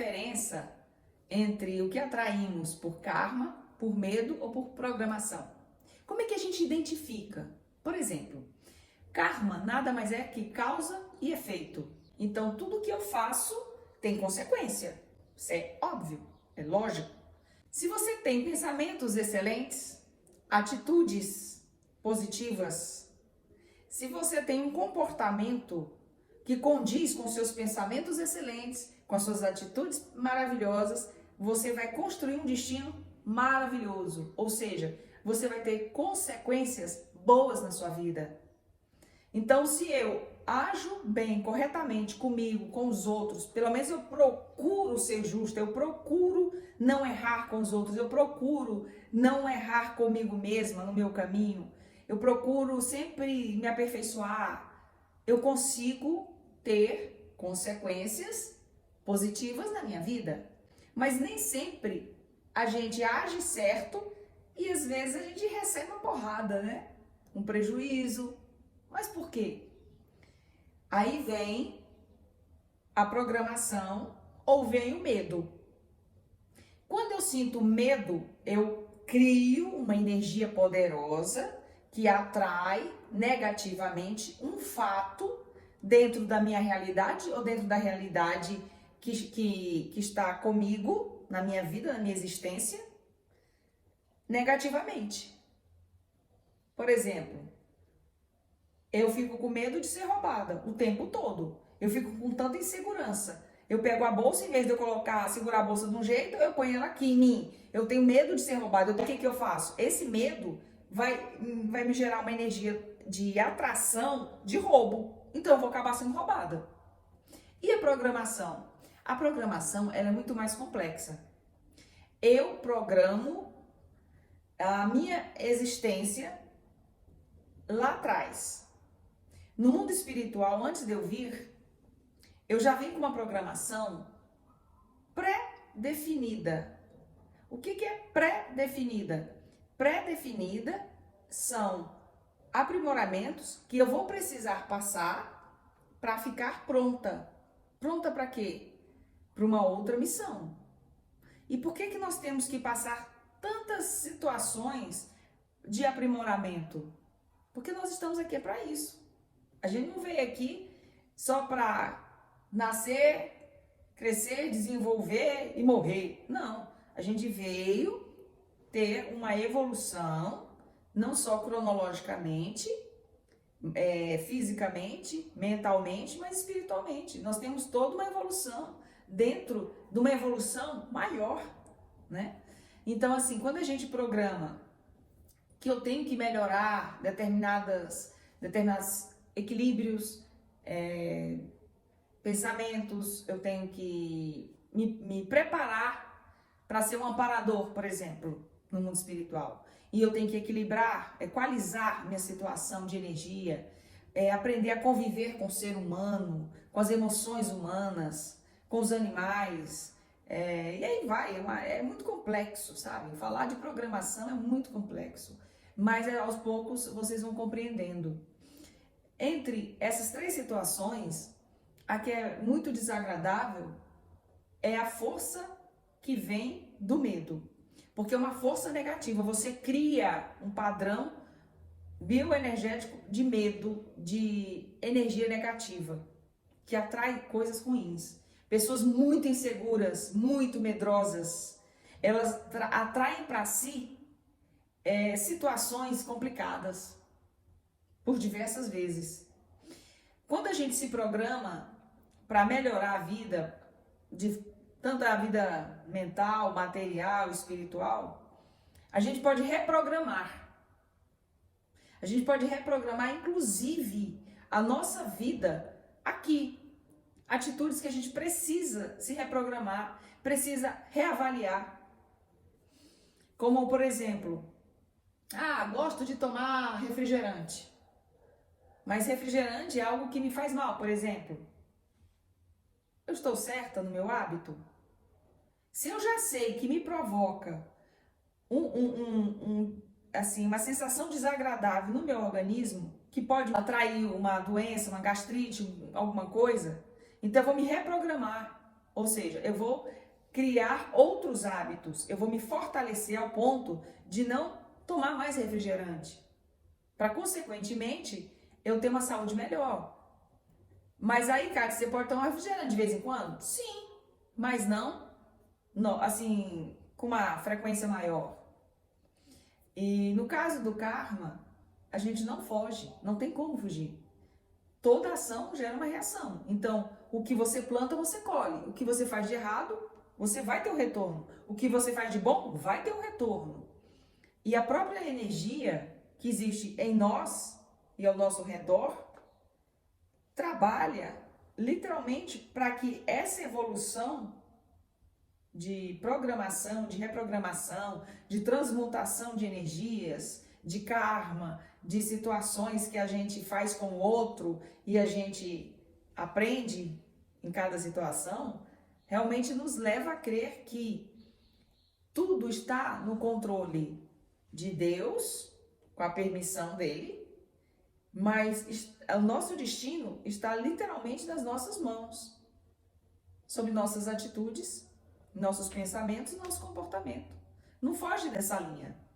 diferença entre o que atraímos por karma, por medo ou por programação. Como é que a gente identifica? Por exemplo, karma nada mais é que causa e efeito. Então, tudo que eu faço tem consequência. Isso é óbvio, é lógico. Se você tem pensamentos excelentes, atitudes positivas, se você tem um comportamento que condiz com seus pensamentos excelentes, com as suas atitudes maravilhosas, você vai construir um destino maravilhoso. Ou seja, você vai ter consequências boas na sua vida. Então, se eu ajo bem, corretamente comigo, com os outros, pelo menos eu procuro ser justo, eu procuro não errar com os outros, eu procuro não errar comigo mesma no meu caminho, eu procuro sempre me aperfeiçoar, eu consigo ter consequências positivas na minha vida. Mas nem sempre a gente age certo e às vezes a gente recebe uma porrada, né? Um prejuízo. Mas por quê? Aí vem a programação ou vem o medo. Quando eu sinto medo, eu crio uma energia poderosa que atrai negativamente um fato dentro da minha realidade ou dentro da realidade que está comigo, na minha vida, na minha existência, negativamente. Por exemplo, eu fico com medo de ser roubada o tempo todo. Eu fico com tanta insegurança. Eu pego a bolsa, em vez de eu segurar a bolsa de um jeito, eu ponho ela aqui em mim. Eu tenho medo de ser roubada. Então, o que eu faço? Esse medo vai me gerar uma energia de atração de roubo. Então, eu vou acabar sendo roubada. E a programação? A programação, ela é muito mais complexa. Eu programo a minha existência lá atrás. No mundo espiritual, antes de eu vir, eu já vim com uma programação pré-definida. O que é pré-definida? Pré-definida são aprimoramentos que eu vou precisar passar para ficar pronta. Pronta para quê? Para uma outra missão. E por que nós temos que passar tantas situações de aprimoramento? Porque nós estamos aqui para isso. A gente não veio aqui só para nascer, crescer, desenvolver e morrer. Não. A gente veio ter uma evolução, não só cronologicamente, fisicamente, mentalmente, mas espiritualmente. Nós temos toda uma evolução dentro de uma evolução maior, né? Então, assim, quando a gente programa que eu tenho que melhorar determinados equilíbrios, pensamentos, eu tenho que me preparar para ser um amparador, por exemplo, no mundo espiritual. E eu tenho que equilibrar, equalizar minha situação de energia, aprender a conviver com o ser humano, com as emoções humanas, com os animais. E aí vai, é muito complexo, sabe? Falar de programação é muito complexo. Mas aos poucos vocês vão compreendendo. Entre essas três situações, a que é muito desagradável é a força que vem do medo. Porque é uma força negativa, você cria um padrão bioenergético de medo, de energia negativa, que atrai coisas ruins. Pessoas muito inseguras, muito medrosas, elas atraem para si situações complicadas por diversas vezes. Quando a gente se programa para melhorar a vida, tanto a vida mental, material, espiritual, a gente pode reprogramar. A gente pode reprogramar, inclusive, a nossa vida aqui. Atitudes que a gente precisa se reprogramar, precisa reavaliar. Como, por exemplo, gosto de tomar refrigerante. Mas refrigerante é algo que me faz mal, por exemplo. Eu estou certa no meu hábito? Se eu já sei que me provoca uma sensação desagradável no meu organismo, que pode atrair uma doença, uma gastrite, alguma coisa, então eu vou me reprogramar. Ou seja, eu vou criar outros hábitos, eu vou me fortalecer ao ponto de não tomar mais refrigerante, para consequentemente eu ter uma saúde melhor. Mas aí, cara, você pode tomar refrigerante de vez em quando? Sim, mas não assim, com uma frequência maior. E no caso do karma, a gente não foge, não tem como fugir. Toda ação gera uma reação. Então, o que você planta, você colhe. O que você faz de errado, você vai ter um retorno. O que você faz de bom, vai ter um retorno. E a própria energia que existe em nós e ao nosso redor trabalha literalmente para que essa evolução de programação, de reprogramação, de transmutação de energias, de karma, de situações que a gente faz com o outro e a gente aprende em cada situação, realmente nos leva a crer que tudo está no controle de Deus, com a permissão dele, mas o nosso destino está literalmente nas nossas mãos, sobre nossas atitudes, nossos pensamentos e nosso comportamento. Não foge dessa linha.